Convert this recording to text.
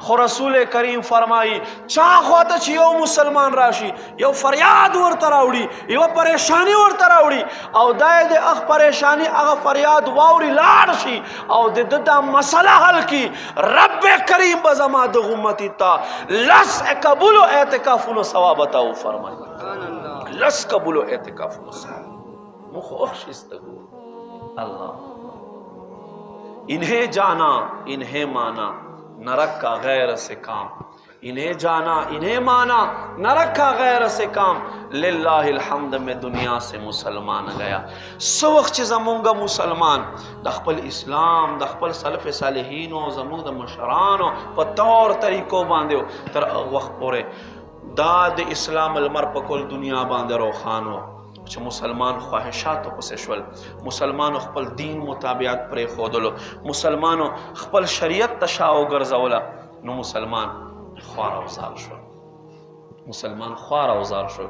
خو رسول کریم فرمایي چا خواته چې یو مسلمان راشي یو فریاد ورته راوړي یو پریشانی ورته راوړي او دا د هغه پریشانی هغه فریاد واوري لاړ شي او د دا مسله حل کی رب کریم به زما د امتی ته لس قبول اعتکافونو ثواب عطا فرمایي لس قبول اعتکافونو ثواب مخوش استگو اللہ انہیں جانا انہیں مانا نہ رکھا غیر سے کام انہیں جانا انہیں مانا نہ رکھا غیر سے کام للہ الحمد میں دنیا سے مسلمان گیا سو وقت چی زمونگا مسلمان دخپل اسلام دخپل سلف صالحینو زمونگ دا مشرانو پا طور طریقو باندیو تر وقت پورے داد اسلام المر پا کل دنیا باندے روخانو چې مسلمان خواهشاتو پسې شول مسلمانو خپل دین مطابقت پرې ښودلو مسلمانو خپل شریعت ته شا وګرځوله نو مسلمان خوار او زار شو مسلمان خوار او زار شو